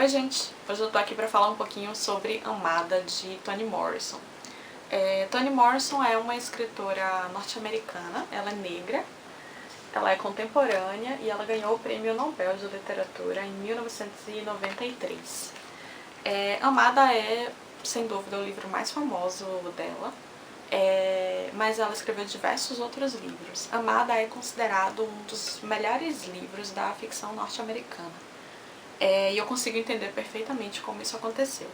Oi gente, hoje eu tô aqui pra falar um pouquinho sobre Amada, de Toni Morrison. Toni Morrison é uma escritora norte-americana, ela é negra, ela é contemporânea e ela ganhou o Prêmio Nobel de Literatura em 1993. Amada é, sem dúvida, o livro mais famoso dela, mas ela escreveu diversos outros livros. Amada é considerado um dos melhores livros da ficção norte-americana. E eu consigo entender perfeitamente como isso aconteceu.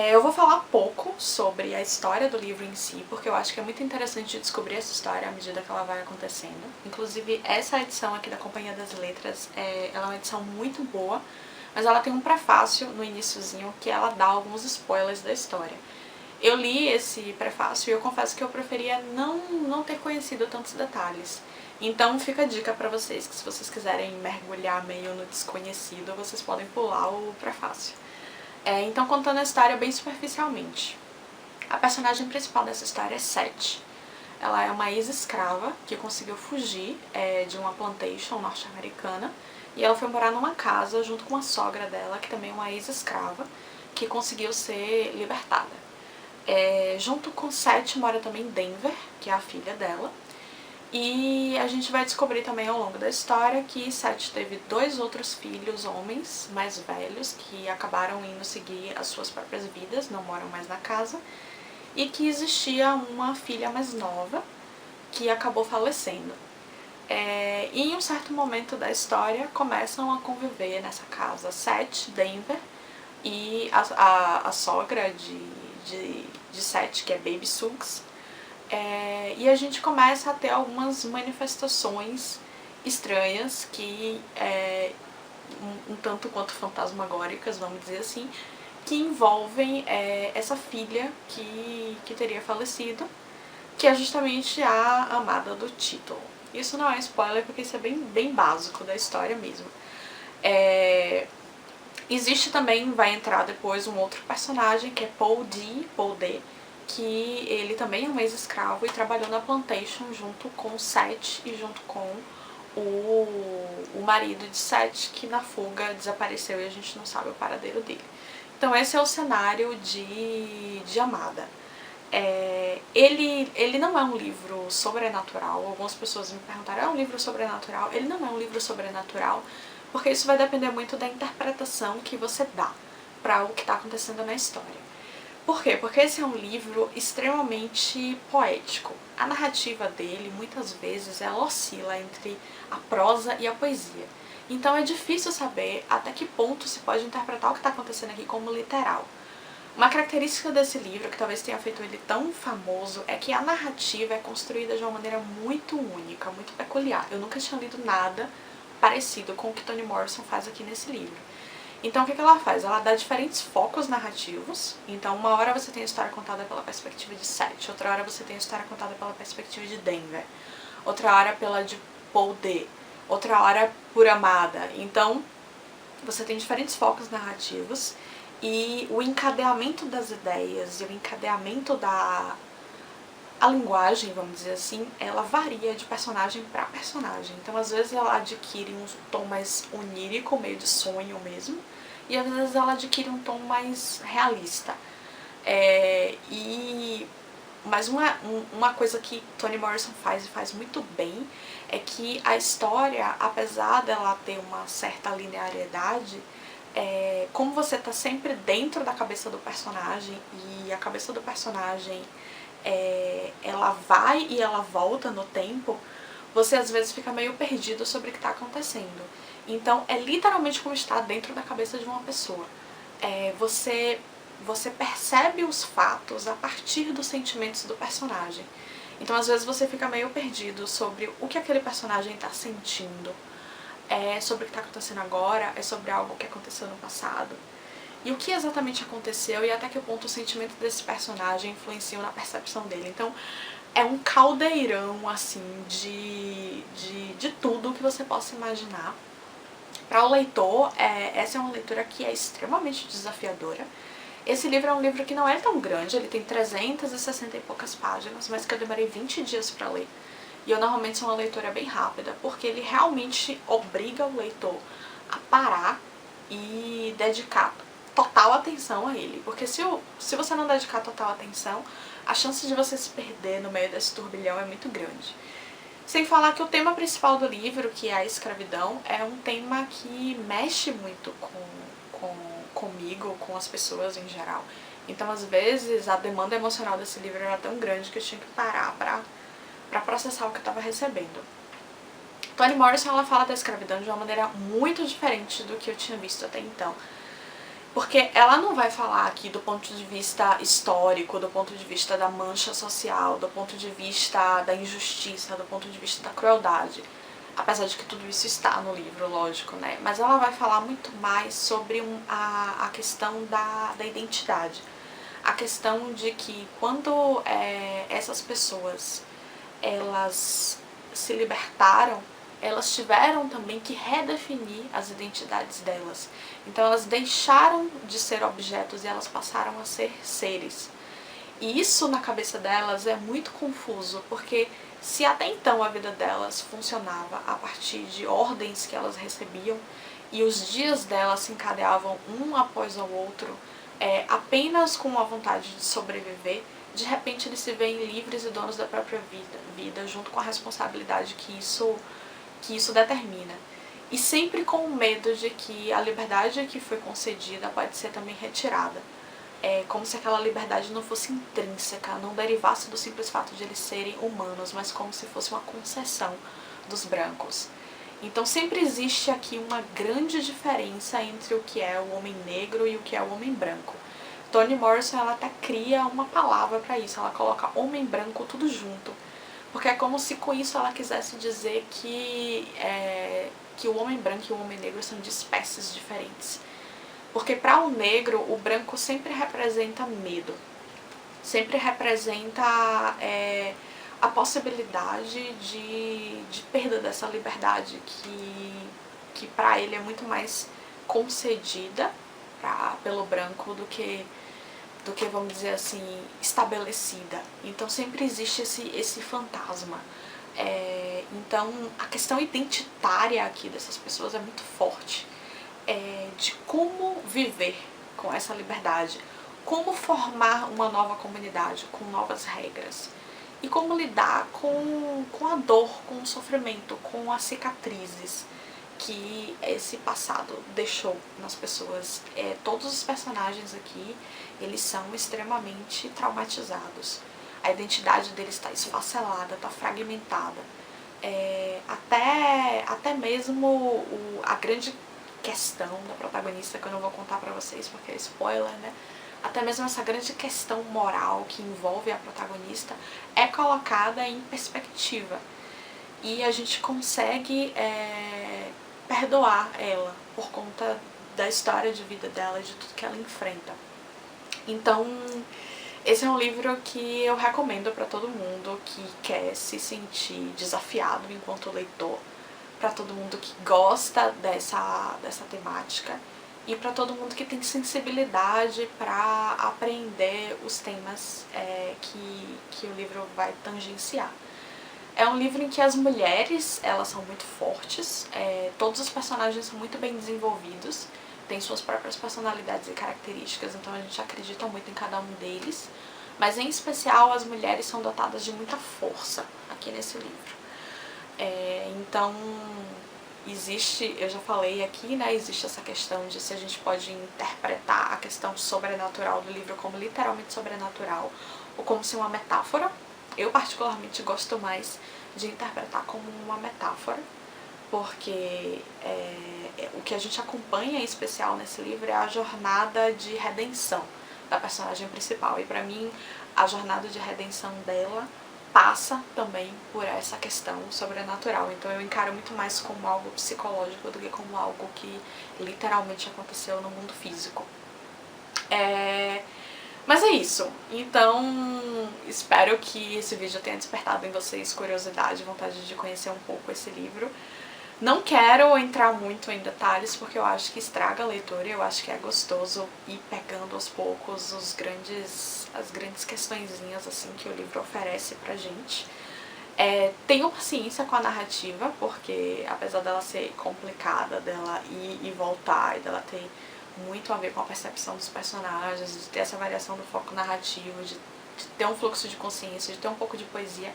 Eu vou falar pouco sobre a história do livro em si, porque eu acho que é muito interessante descobrir essa história à medida que ela vai acontecendo. Inclusive, essa edição aqui da Companhia das Letras, ela é uma edição muito boa, mas ela tem um prefácio no iniciozinho que ela dá alguns spoilers da história. Eu li esse prefácio e eu confesso que eu preferia não ter conhecido tantos detalhes. Então fica a dica pra vocês, que se vocês quiserem mergulhar meio no desconhecido, vocês podem pular o prefácio. Então, contando a história bem superficialmente. A personagem principal dessa história é Seth. Ela é uma ex-escrava que conseguiu fugir de uma plantation norte-americana e ela foi morar numa casa junto com a sogra dela, que também é uma ex-escrava, que conseguiu ser libertada. Junto com Seth mora também Denver, que é a filha dela. E a gente vai descobrir também ao longo da história que Seth teve 2 outros filhos, homens, mais velhos, que acabaram indo seguir as suas próprias vidas, não moram mais na casa, e que existia uma filha mais nova que acabou falecendo. E em um certo momento da história começam a conviver nessa casa Seth, Denver, e a sogra de Seth, que é Baby Suggs. E a gente começa a ter algumas manifestações estranhas que, um tanto quanto fantasmagóricas, vamos dizer assim, que envolvem essa filha que teria falecido, que é justamente a amada do título. Isso não é spoiler, porque isso é bem básico da história mesmo. Existe também, vai entrar depois um outro personagem, que é Paul D, que ele também é um ex-escravo e trabalhou na plantation junto com Seth e junto com o marido de Seth, que na fuga desapareceu e a gente não sabe o paradeiro dele. Então esse é o cenário de Amada. Ele não é um livro sobrenatural. Algumas pessoas me perguntaram, é um livro sobrenatural? Ele não é um livro sobrenatural, porque isso vai depender muito da interpretação que você dá para o que está acontecendo na história. Por quê? Porque esse é um livro extremamente poético. A narrativa dele, muitas vezes, ela oscila entre a prosa e a poesia. Então é difícil saber até que ponto se pode interpretar o que está acontecendo aqui como literal. Uma característica desse livro, que talvez tenha feito ele tão famoso, é que a narrativa é construída de uma maneira muito única, muito peculiar. Eu nunca tinha lido nada parecido com o que Toni Morrison faz aqui nesse livro. Então o que ela faz? Ela dá diferentes focos narrativos. Então uma hora você tem a história contada pela perspectiva de Seth, outra hora você tem a história contada pela perspectiva de Denver, outra hora pela de Paul D, outra hora por Amada. Então você tem diferentes focos narrativos e o encadeamento das ideias e o encadeamento a linguagem, vamos dizer assim, ela varia de personagem para personagem. Então, às vezes ela adquire um tom mais onírico, meio de sonho mesmo, e às vezes ela adquire um tom mais realista. Mas uma coisa que Toni Morrison faz e faz muito bem é que a história, apesar dela ter uma certa linearidade, como você está sempre dentro da cabeça do personagem e a cabeça do personagem ela vai e ela volta no tempo, você às vezes fica meio perdido sobre o que está acontecendo. Então é literalmente como estar dentro da cabeça de uma pessoa. Você percebe os fatos a partir dos sentimentos do personagem. Então às vezes você fica meio perdido sobre o que aquele personagem está sentindo, sobre o que está acontecendo agora, é sobre algo que aconteceu no passado. E o que exatamente aconteceu e até que ponto o sentimento desse personagem influencia na percepção dele. Então é um caldeirão assim de tudo que você possa imaginar. Para o leitor, essa é uma leitura que é extremamente desafiadora. Esse livro é um livro que não é tão grande, ele tem 360 e poucas páginas, mas que eu demorei 20 dias para ler. E eu normalmente sou uma leitora bem rápida, porque ele realmente obriga o leitor a parar e dedicar total atenção a ele. Porque se você não dedicar total atenção, a chance de você se perder no meio desse turbilhão é muito grande. Sem falar que o tema principal do livro, que é a escravidão, é um tema que mexe muito comigo, com as pessoas em geral. Então, às vezes, a demanda emocional desse livro era tão grande que eu tinha que parar pra processar o que eu estava recebendo. Toni Morrison, ela fala da escravidão de uma maneira muito diferente do que eu tinha visto até então. Porque ela não vai falar aqui do ponto de vista histórico, do ponto de vista da mancha social, do ponto de vista da injustiça, do ponto de vista da crueldade. Apesar de que tudo isso está no livro, lógico, né? Mas ela vai falar muito mais sobre a questão da identidade. A questão de que quando essas pessoas elas se libertaram, elas tiveram também que redefinir as identidades delas. Então elas deixaram de ser objetos e elas passaram a ser seres. E isso na cabeça delas é muito confuso, porque se até então a vida delas funcionava a partir de ordens que elas recebiam e os dias delas se encadeavam um após o outro, apenas com a vontade de sobreviver, de repente eles se veem livres e donos da própria vida junto com a responsabilidade que isso determina. E sempre com o medo de que a liberdade que foi concedida pode ser também retirada. É como se aquela liberdade não fosse intrínseca, não derivasse do simples fato de eles serem humanos, mas como se fosse uma concessão dos brancos. Então sempre existe aqui uma grande diferença entre o que é o homem negro e o que é o homem branco. Toni Morrison, ela até cria uma palavra para isso, ela coloca homem branco tudo junto. Porque é como se com isso ela quisesse dizer que o homem branco e o homem negro são de espécies diferentes. Porque para o negro, o branco sempre representa medo. Sempre representa a possibilidade de perda dessa liberdade que para ele é muito mais concedida pelo branco do que, vamos dizer assim, estabelecida. Então sempre existe esse fantasma. Então a questão identitária aqui dessas pessoas é muito forte. De como viver com essa liberdade, como formar uma nova comunidade com novas regras e como lidar com a dor, com o sofrimento, com as cicatrizes que esse passado deixou nas pessoas. Todos os personagens aqui, eles são extremamente traumatizados. A identidade deles está esfacelada, está fragmentada. Até mesmo a grande questão da protagonista, que eu não vou contar pra vocês porque é spoiler, né? Até mesmo essa grande questão moral que envolve a protagonista é colocada em perspectiva. E a gente consegue perdoar ela por conta da história de vida dela, de tudo que ela enfrenta. Então, esse é um livro que eu recomendo para todo mundo que quer se sentir desafiado enquanto leitor, para todo mundo que gosta dessa temática e para todo mundo que tem sensibilidade para aprender os temas que o livro vai tangenciar. É um livro em que as mulheres, elas são muito fortes, todos os personagens são muito bem desenvolvidos, têm suas próprias personalidades e características, então a gente acredita muito em cada um deles, mas em especial as mulheres são dotadas de muita força aqui nesse livro. Então existe, eu já falei aqui, né, existe essa questão de se a gente pode interpretar a questão sobrenatural do livro como literalmente sobrenatural ou como se uma metáfora. Eu particularmente gosto mais de interpretar como uma metáfora, porque o que a gente acompanha em especial nesse livro é a jornada de redenção da personagem principal. E pra mim, a jornada de redenção dela passa também por essa questão sobrenatural. Então eu encaro muito mais como algo psicológico do que como algo que literalmente aconteceu no mundo físico. Mas é isso. Então espero que esse vídeo tenha despertado em vocês curiosidade, vontade de conhecer um pouco esse livro. Não quero entrar muito em detalhes porque eu acho que estraga a leitura. Eu acho que é gostoso ir pegando aos poucos as grandes questõezinhas assim que o livro oferece pra gente. Tenham paciência com a narrativa, porque apesar dela ser complicada, dela ir e voltar, e dela ter muito a ver com a percepção dos personagens, de ter essa variação do foco narrativo, de ter um fluxo de consciência, de ter um pouco de poesia,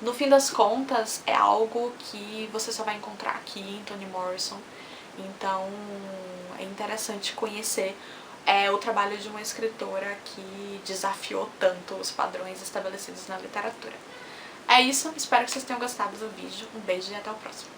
no fim das contas é algo que você só vai encontrar aqui em Toni Morrison. Então é interessante conhecer o trabalho de uma escritora que desafiou tanto os padrões estabelecidos na literatura. É isso, espero que vocês tenham gostado do vídeo. Um beijo e até o próximo.